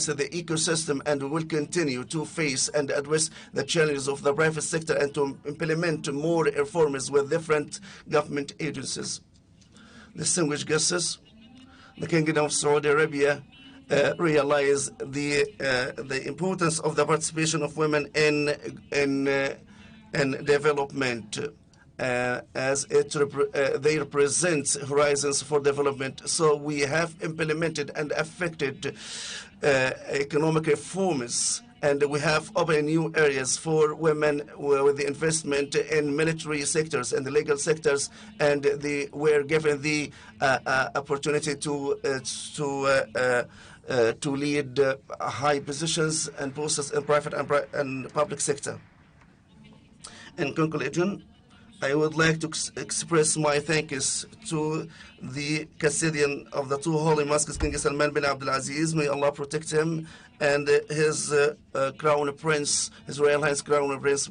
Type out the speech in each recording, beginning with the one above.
the ecosystem, and we will continue to face and address the challenges of the private sector and to implement more reforms with different government agencies. Distinguished guests, the Kingdom of Saudi Arabia realize the importance of the participation of women in development, as they represent horizons for development. So we have implemented and affected economic reforms, and we have opened new areas for women with the investment in military sectors and the legal sectors, and they were given the opportunity to lead high positions and posts in private and public sector. In conclusion, I would like to express my thanks to the custodian of the two holy mosques, King Salman bin Abdul Aziz. May Allah protect him, and his Crown Prince, His Royal Highness Crown Prince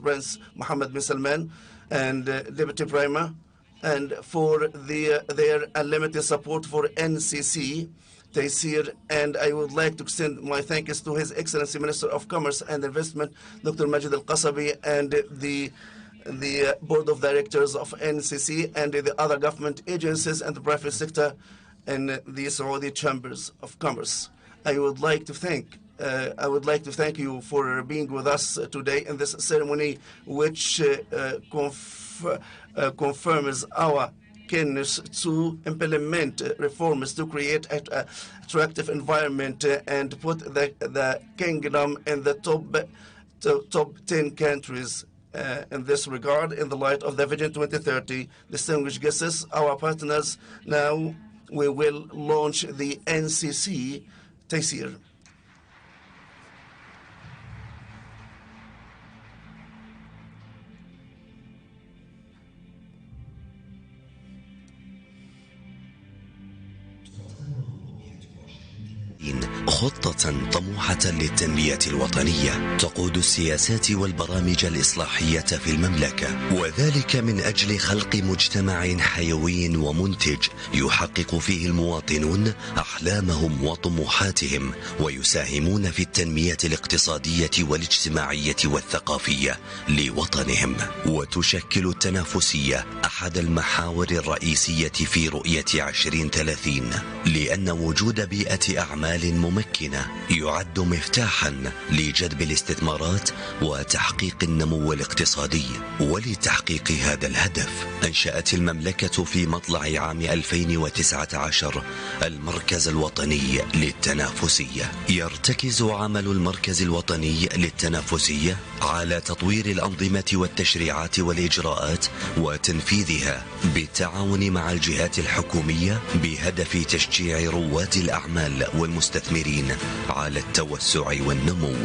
Mohammed bin Salman, and Deputy Prime, and for their unlimited support for NCC. Taysir, and I would like to extend my thanks to His Excellency Minister of Commerce and Investment, Dr. Majid Al-Qasabi, and the Board of Directors of NCC and the other government agencies and the private sector and the Saudi Chambers of Commerce. I would like to thank you for being with us today in this ceremony, which confirms our keenness to implement reforms to create an attractive environment and put the kingdom in the top 10 countries in this regard in the light of the Vision 2030. Distinguished guests, our partners, now we will launch the NCC Taysir. خطة طموحة للتنمية الوطنية تقود السياسات والبرامج الإصلاحية في المملكة، وذلك من أجل خلق مجتمع حيوي ومنتج يحقق فيه المواطنون أحلامهم وطموحاتهم، ويساهمون في التنمية الاقتصادية والاجتماعية والثقافية لوطنهم. وتشكل التنافسية أحد المحاور الرئيسية في رؤية 2030، لأن وجود بيئة أعمال ممكنة يعد مفتاحا لجذب الاستثمارات وتحقيق النمو الاقتصادي. ولتحقيق هذا الهدف أنشأت المملكة في مطلع عام 2019 المركز الوطني للتنافسية. يرتكز عمل المركز الوطني للتنافسية على تطوير الأنظمة والتشريعات والإجراءات وتنفيذها بالتعاون مع الجهات الحكومية بهدف تشجيع رواد الأعمال والمستثمرين على التوسع والنمو.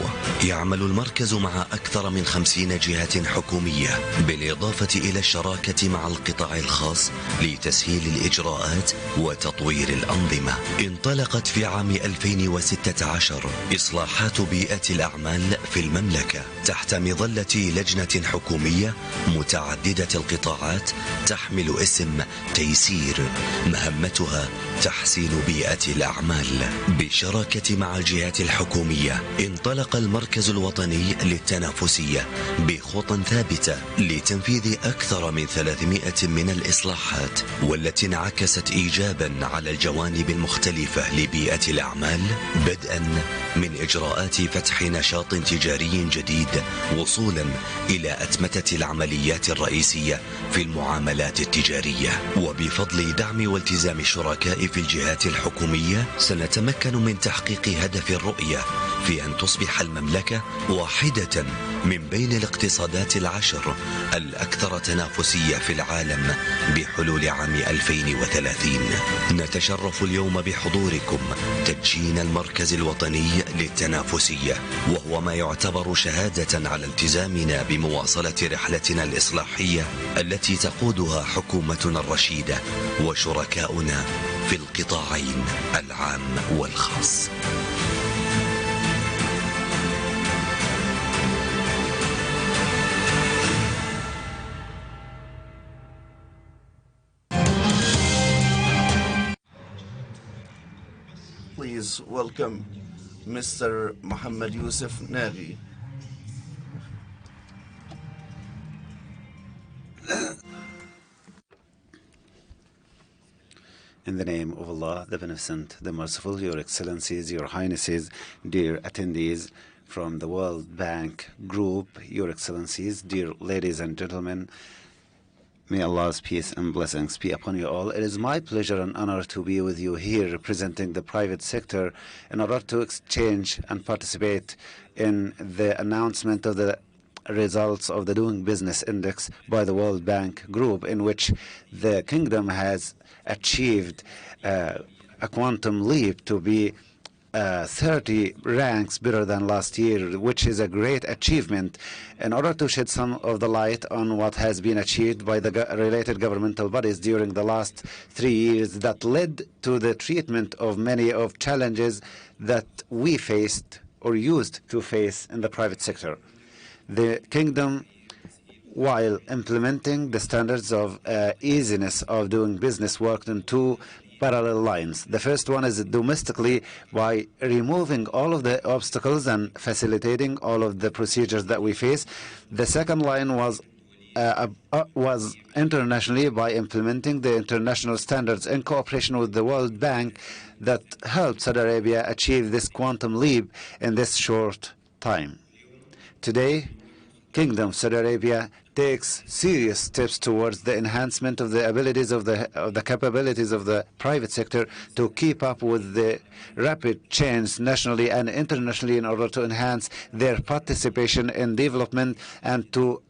يعمل المركز مع أكثر من 50 جهة حكومية بالإضافة إلى الشراكة مع القطاع الخاص لتسهيل الإجراءات وتطوير الأنظمة. انطلقت في عام 2016 إصلاحات بيئة الأعمال في المملكة تحت مظلة لجنة حكومية متعددة القطاعات تحمل اسم تيسير، مهمتها تحسين بيئة الأعمال. بالشراكة مع الجهات الحكومية انطلق المركز الوطني للتنافسية بخطى ثابتة لتنفيذ أكثر من 300 من الإصلاحات، والتي انعكست إيجابا على الجوانب المختلفة لبيئة الأعمال، بدءا من إجراءات فتح نشاط تجاري جديد وصولا إلى أتمتة العمليات الرئيسية في المعاملات التجارية. وبفضل دعم والتزام الشركاء في الجهات الحكومية سنتمكن من تحقيق هدف الرؤية في أن تصبح المملكة واحدة من بين الاقتصادات العشر الأكثر تنافسية في العالم بحلول عام 2030. نتشرف اليوم بحضوركم تدشين المركز الوطني للتنافسية، وهو ما يعتبر شهادة على التزامنا بمواصلة رحلتنا الإصلاحية التي تقودها حكومتنا الرشيدة وشركاؤنا في القطاعين العام والخاص. Please welcome Mr. Mohammed Yusuf Naghi. In the name of Allah, the Beneficent, the Merciful, Your Excellencies, Your Highnesses, dear attendees from the World Bank Group, Your Excellencies, dear ladies and gentlemen, may Allah's peace and blessings be upon you all. It is my pleasure and honor to be with you here representing the private sector in order to exchange and participate in the announcement of the results of the Doing Business Index by the World Bank Group, in which the Kingdom has achieved a quantum leap to be 30 ranks better than last year, which is a great achievement. In order to shed some of the light on what has been achieved by the related governmental bodies during the last 3 years that led to the treatment of many of challenges that we faced or used to face in the private sector. The Kingdom, while implementing the standards of easiness of doing business, worked on two parallel lines. The first one is domestically by removing all of the obstacles and facilitating all of the procedures that we face. The second line was internationally by implementing the international standards in cooperation with the World Bank that helped Saudi Arabia achieve this quantum leap in this short time. Today, Kingdom Saudi Arabia takes serious steps towards the enhancement of the abilities of the capabilities of the private sector to keep up with the rapid change nationally and internationally in order to enhance their participation in development and to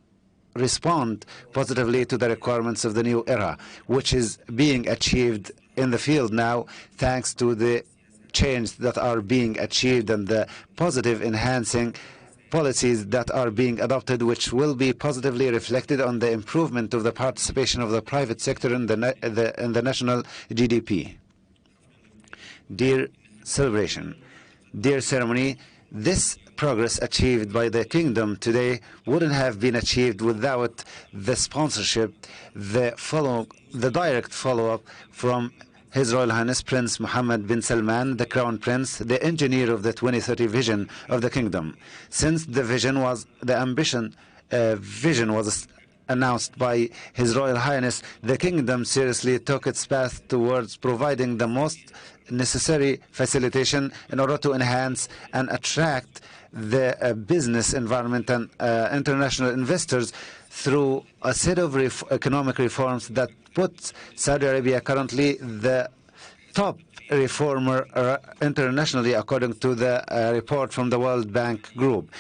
respond positively to the requirements of the new era, which is being achieved in the field now thanks to the change that are being achieved and the positive enhancing policies that are being adopted, which will be positively reflected on the improvement of the participation of the private sector in the national GDP. Dear celebration, dear ceremony, this progress achieved by the Kingdom today wouldn't have been achieved without the sponsorship, the direct follow-up from His Royal Highness Prince Mohammed bin Salman, the Crown Prince, the engineer of the 2030 vision of the Kingdom. Since the vision was announced by His Royal Highness, the Kingdom seriously took its path towards providing the most necessary facilitation in order to enhance and attract the business environment and international investors through a set of economic reforms that puts Saudi Arabia currently the top reformer internationally, according to the report from the World Bank Group.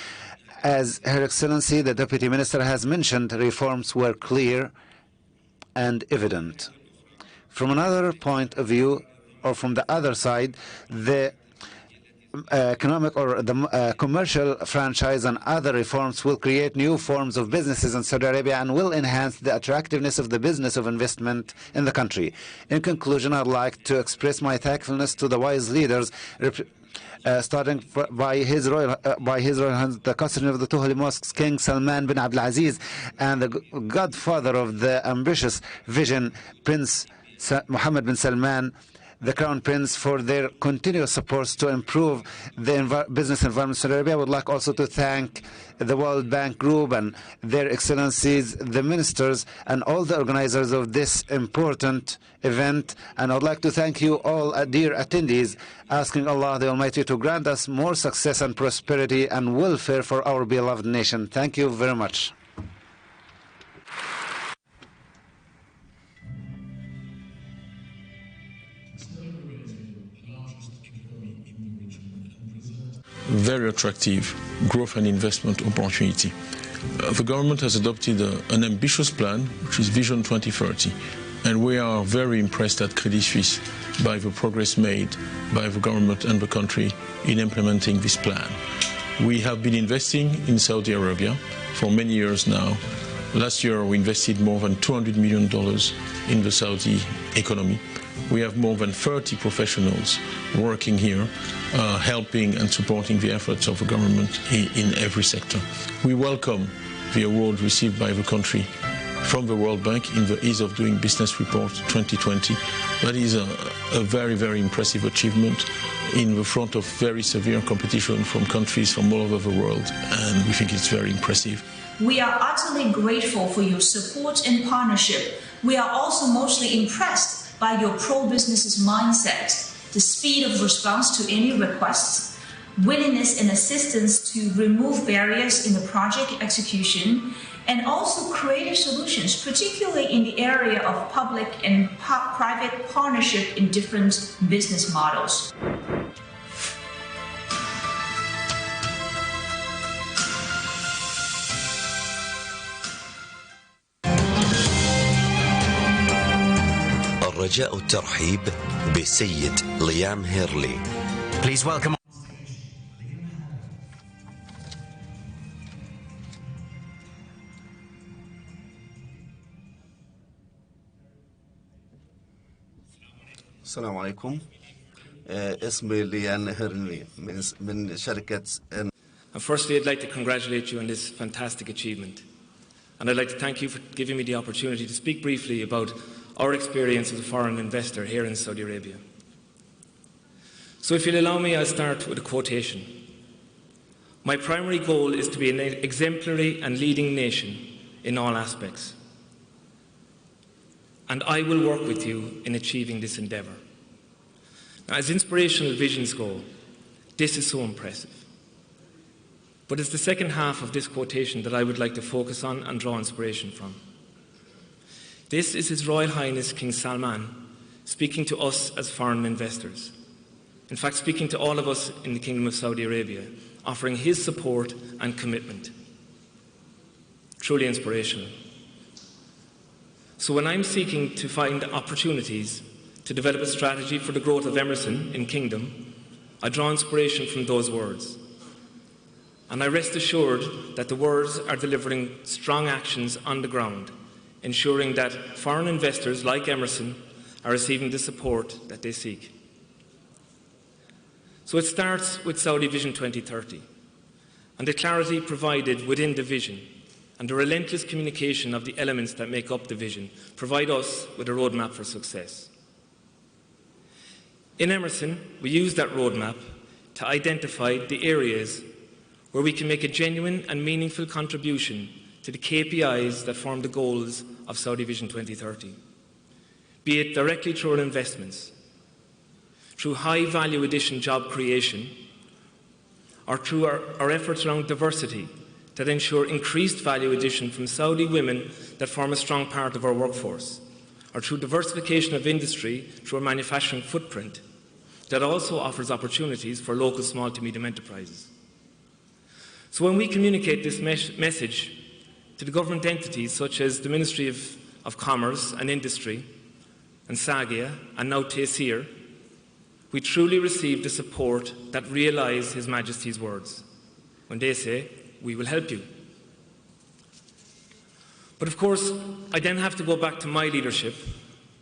As Her Excellency, the Deputy Minister, has mentioned, reforms were clear and evident. From another point of view, or from the other side, the economic or the commercial franchise and other reforms will create new forms of businesses in Saudi Arabia and will enhance the attractiveness of the business of investment in the country. In conclusion, I'd like to express my thankfulness to the wise leaders, starting by His Royal Highness, the custodian of the two holy mosques, King Salman bin Abdulaziz, and the godfather of the ambitious vision, Prince Mohammed bin Salman, the Crown Prince, for their continuous supports to improve the business environment in Saudi Arabia. I would like also to thank the World Bank Group and their excellencies, the ministers, and all the organizers of this important event. And I would like to thank you all, dear attendees, asking Allah the Almighty to grant us more success and prosperity and welfare for our beloved nation. Thank you very much. Very attractive growth and investment opportunity. The government has adopted an ambitious plan, which is Vision 2030, and we are very impressed at Credit Suisse by the progress made by the government and the country in implementing this plan. We have been investing in Saudi Arabia for many years now. Last year we invested more than $200 million in the Saudi economy. We have more than 30 professionals working here, helping and supporting the efforts of the government in every sector. We welcome the award received by the country from the World Bank in the Ease of Doing Business Report 2020. That is a very, very impressive achievement in the front of very severe competition from countries from all over the world, and we think it's very impressive. We are utterly grateful for your support and partnership. We are also mostly impressed by your pro-business mindset, the speed of response to any requests, willingness and assistance to remove barriers in the project execution, and also creative solutions, particularly in the area of public and private partnership in different business models. الرجاء الترحيب بالسيد ليام هيرلي. Please welcome. السلام عليكم. اسمي ليان هيرلي من شركة. Firstly, I'd like to congratulate you on this fantastic achievement. And I'd like to thank you for giving me the opportunity to speak briefly about our experience as a foreign investor here in Saudi Arabia. So if you'll allow me, I'll start with a quotation. My primary goal is to be an exemplary and leading nation in all aspects. And I will work with you in achieving this endeavour. Now, as inspirational visions go, this is so impressive. But it's the second half of this quotation that I would like to focus on and draw inspiration from. This is His Royal Highness King Salman speaking to us as foreign investors. In fact, speaking to all of us in the Kingdom of Saudi Arabia, offering his support and commitment. Truly inspirational. So when I'm seeking to find opportunities to develop a strategy for the growth of Emerson in Kingdom, I draw inspiration from those words. And I rest assured that the words are delivering strong actions on the ground, ensuring that foreign investors like Emerson are receiving the support that they seek. So it starts with Saudi Vision 2030 and the clarity provided within the vision and the relentless communication of the elements that make up the vision provide us with a roadmap for success. In Emerson, we use that roadmap to identify the areas where we can make a genuine and meaningful contribution to the KPIs that form the goals of Saudi Vision 2030, be it directly through our investments, through high value addition job creation, or through our efforts around diversity that ensure increased value addition from Saudi women that form a strong part of our workforce, or through diversification of industry through our manufacturing footprint that also offers opportunities for local small to medium enterprises. So when we communicate this message to the government entities such as the Ministry of Commerce and Industry, and SAGIA, and now Taysir, we truly receive the support that realise His Majesty's words when they say, "We will help you." But of course, I then have to go back to my leadership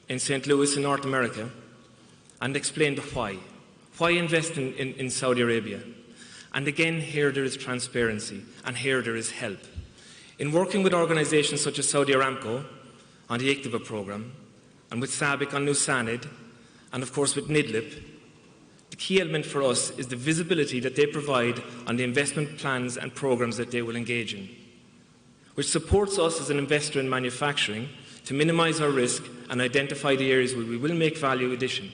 in St. Louis in North America and explain the why. Why invest in Saudi Arabia? And again, here there is transparency, and here there is help. In working with organisations such as Saudi Aramco on the ICTIVA programme, and with SABIC on Nusanid, and of course with NIDLIP, the key element for us is the visibility that they provide on the investment plans and programmes that they will engage in, which supports us as an investor in manufacturing to minimise our risk and identify the areas where we will make value addition.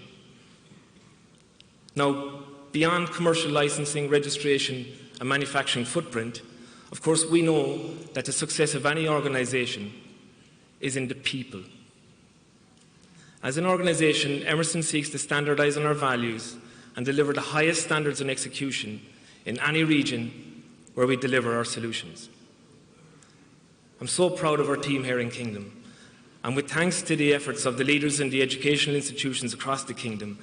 Now, beyond commercial licensing, registration and manufacturing footprint, of course we know that the success of any organisation is in the people. As an organisation, Emerson seeks to standardise on our values and deliver the highest standards in execution in any region where we deliver our solutions. I'm so proud of our team here in Kingdom, and with thanks to the efforts of the leaders in the educational institutions across the Kingdom,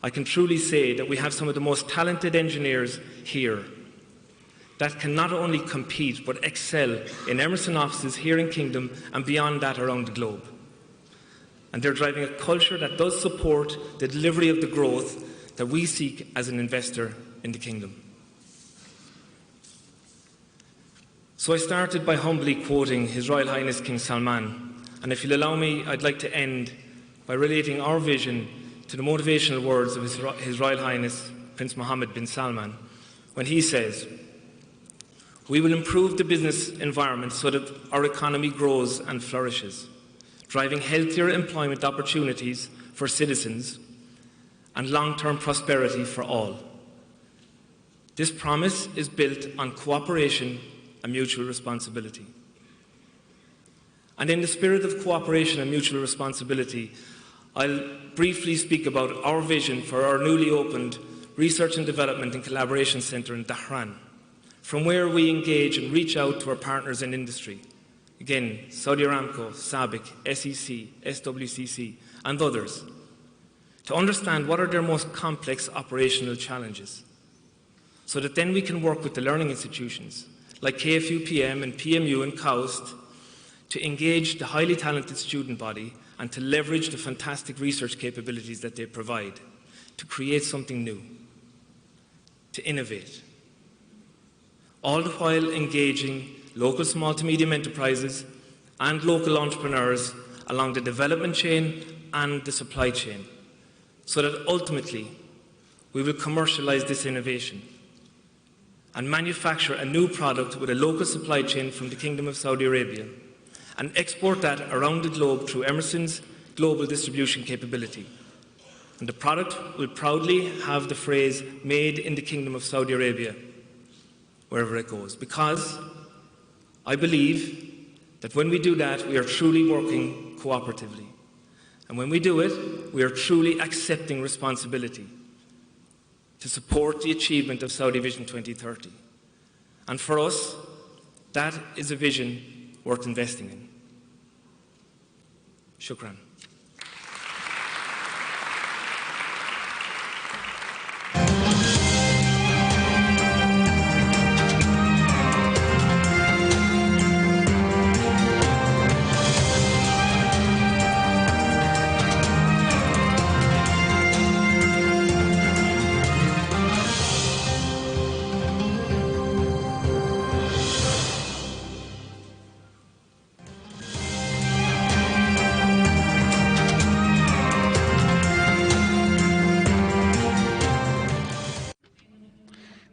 I can truly say that we have some of the most talented engineers here that can not only compete but excel in Emerson offices here in Kingdom and beyond that around the globe. And they're driving a culture that does support the delivery of the growth that we seek as an investor in the Kingdom. So I started by humbly quoting His Royal Highness King Salman And if you'll allow me, I'd like to end by relating our vision to the motivational words of His Royal Highness Prince Mohammed bin Salman, when he says, "We will improve the business environment so that our economy grows and flourishes, driving healthier employment opportunities for citizens and long-term prosperity for all." This promise is built on cooperation and mutual responsibility. And in the spirit of cooperation and mutual responsibility, I'll briefly speak about our vision for our newly opened Research and Development and Collaboration Centre in Dhahran, from where we engage and reach out to our partners in industry. Again, Saudi Aramco, SABIC, SEC, SWCC, and others, to understand what are their most complex operational challenges, so that then we can work with the learning institutions like KFUPM and PMU and KAUST to engage the highly talented student body and to leverage the fantastic research capabilities that they provide to create something new, to innovate, all the while engaging local small to medium enterprises and local entrepreneurs along the development chain and the supply chain, so that ultimately we will commercialize this innovation and manufacture a new product with a local supply chain from the Kingdom of Saudi Arabia and export that around the globe through Emerson's global distribution capability. And the product will proudly have the phrase "Made in the Kingdom of Saudi Arabia" wherever it goes, because I believe that when we do that, we are truly working cooperatively. And when we do it, we are truly accepting responsibility to support the achievement of Saudi Vision 2030. And for us, that is a vision worth investing in. Shukran.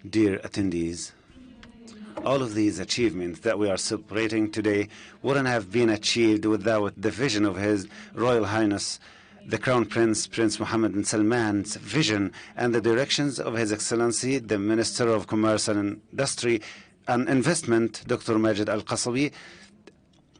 Dear attendees, all of these achievements that we are celebrating today wouldn't have been achieved without the vision of His Royal Highness, the Crown Prince, Prince Mohammed bin Salman's vision and the directions of His Excellency, the Minister of Commerce and Industry and Investment, Dr. Majid Al-Qasabi,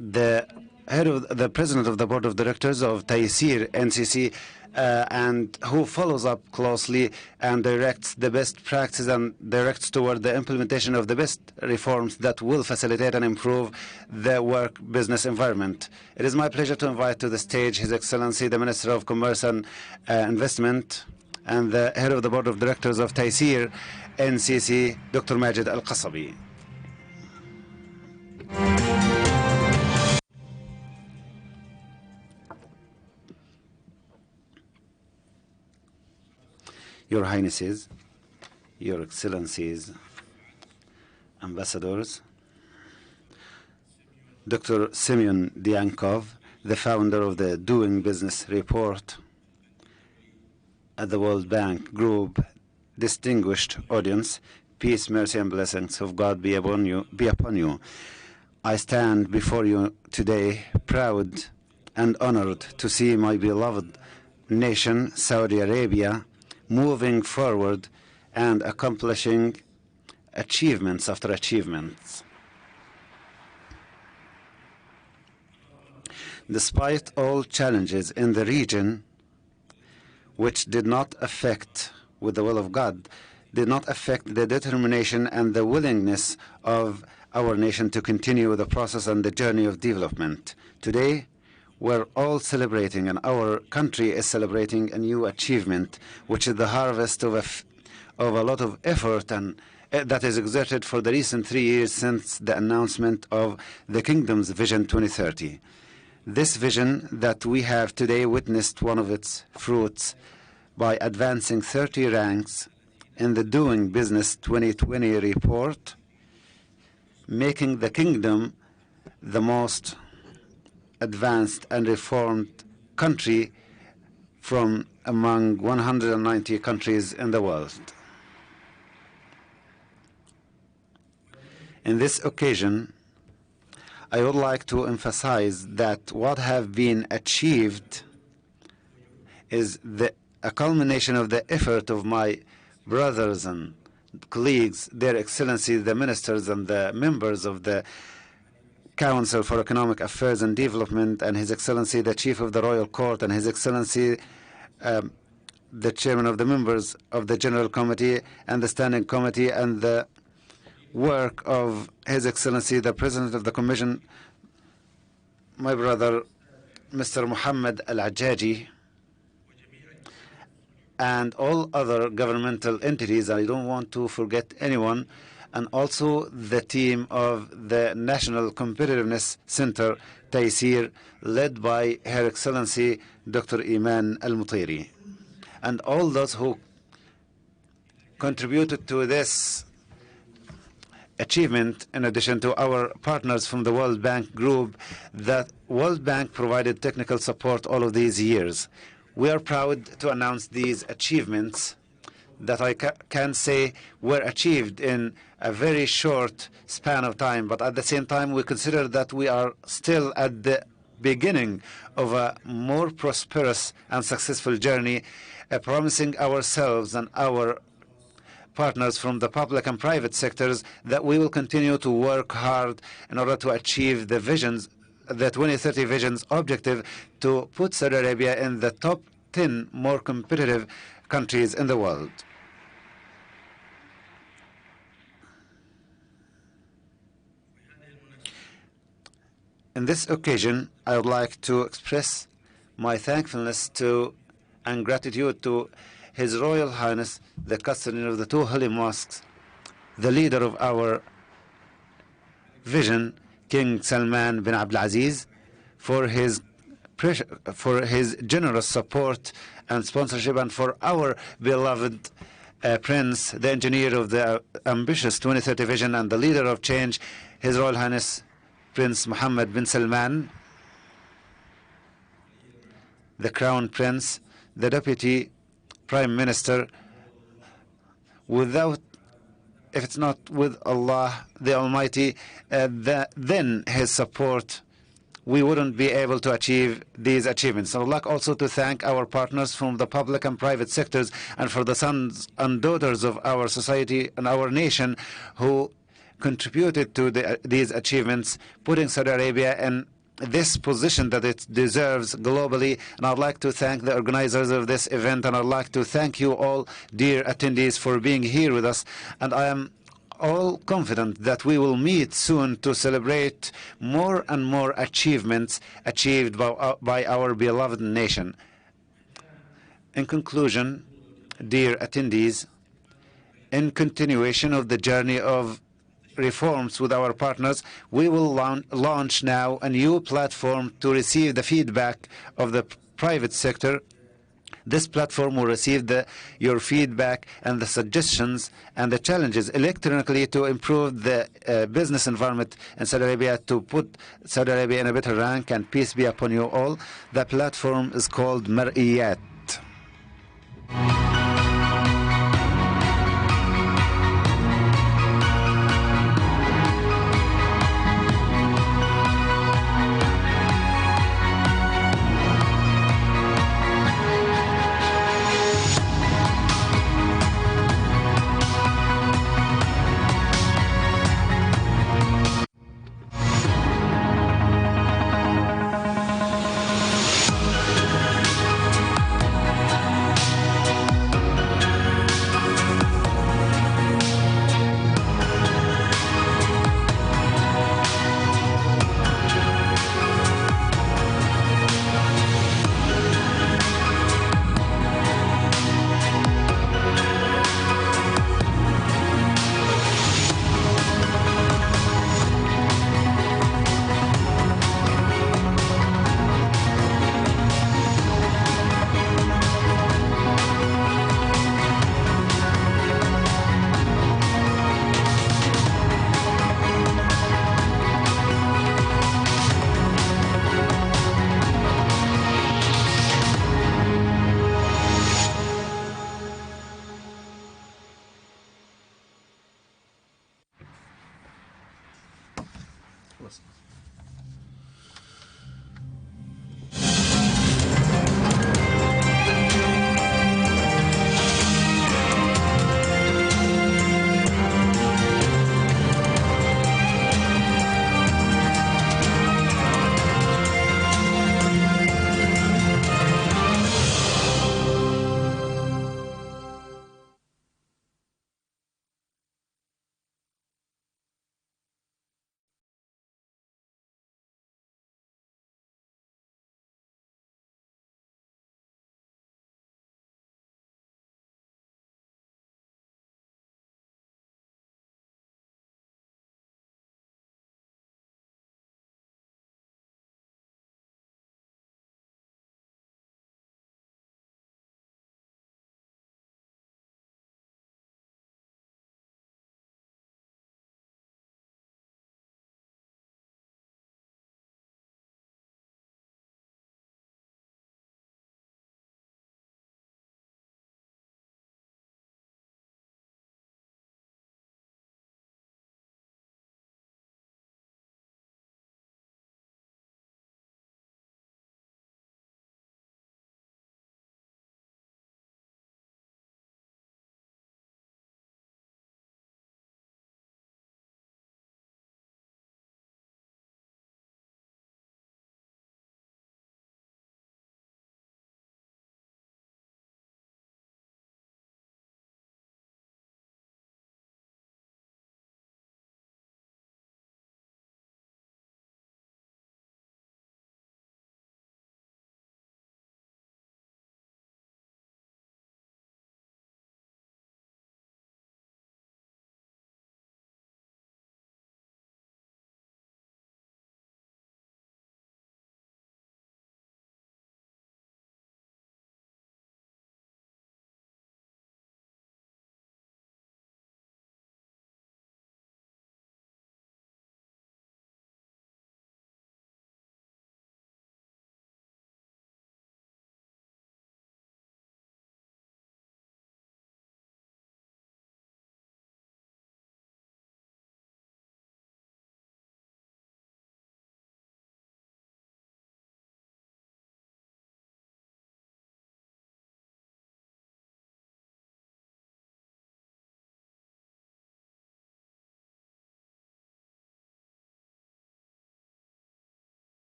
the President of the Board of Directors of Taysir NCC, and who follows up closely and directs the best practices and directs toward the implementation of the best reforms that will facilitate and improve the work business environment. It is my pleasure to invite to the stage His Excellency, the Minister of Commerce and Investment and the Head of the Board of Directors of Taysir NCC, Dr. Majid Al-Qasabi. Your Highnesses, Your Excellencies, Ambassadors, Dr. Semyon Diankov, the founder of the Doing Business Report at the World Bank Group, distinguished audience, peace, mercy, and blessings of God be upon you. I stand before you today proud and honored to see my beloved nation, Saudi Arabia, moving forward and accomplishing achievements after achievements. Despite all challenges in the region, which did not affect, with the will of God, did not affect the determination and the willingness of our nation to continue the process and the journey of development. Today, we're all celebrating, and our country is celebrating a new achievement, which is the harvest of a lot of effort and that is exerted for the recent 3 years since the announcement of the Kingdom's Vision 2030. This vision that we have today witnessed one of its fruits by advancing 30 ranks in the Doing Business 2020 report, making the Kingdom the most advanced and reformed country from among 190 countries in the world. In this occasion, I would like to emphasize that what have been achieved is a culmination of the effort of my brothers and colleagues, Their Excellency, the ministers and the members of the Council for Economic Affairs and Development, and His Excellency, the Chief of the Royal Court, and His Excellency, the Chairman of the members of the General Committee and the Standing Committee, and the work of His Excellency, the President of the Commission, my brother, Mr. Muhammad Al-Ajjaji, and all other governmental entities. I don't want to forget anyone, and also the team of the National Competitiveness Center, Taysir, led by Her Excellency, Dr. Iman Al-Mutiri, and all those who contributed to this achievement, in addition to our partners from the World Bank Group. The World Bank provided technical support all of these years. We are proud to announce these achievements that I can say were achieved in a very short span of time, but at the same time we consider that we are still at the beginning of a more prosperous and successful journey, promising ourselves and our partners from the public and private sectors that we will continue to work hard in order to achieve the visions, the 2030 Vision's objective to put Saudi Arabia in the top 10 more competitive countries in the world. In this occasion, I would like to express my thankfulness to and gratitude to His Royal Highness, the custodian of the two holy mosques, the leader of our vision, King Salman bin Abdulaziz, for his generous support and sponsorship, and for our beloved Prince, the engineer of the ambitious 2030 Vision and the leader of change, His Royal Highness Prince Mohammed bin Salman, the Crown Prince, the Deputy Prime Minister. If it's not with Allah the Almighty, then His support, we wouldn't be able to achieve these achievements. I would like also to thank our partners from the public and private sectors, and for the sons and daughters of our society and our nation who contributed to these achievements, putting Saudi Arabia in this position that it deserves globally. And I'd like to thank the organizers of this event, and I'd like to thank you all, dear attendees, for being here with us. And I am all confident that we will meet soon to celebrate more and more achievements achieved by our beloved nation. In conclusion, dear attendees, in continuation of the journey of reforms with our partners, we will launch now a new platform to receive the feedback of the private sector. This platform will receive your feedback and the suggestions and the challenges electronically to improve the business environment in Saudi Arabia, to put Saudi Arabia in a better rank, and peace be upon you all. The platform is called Mar'iyat. process.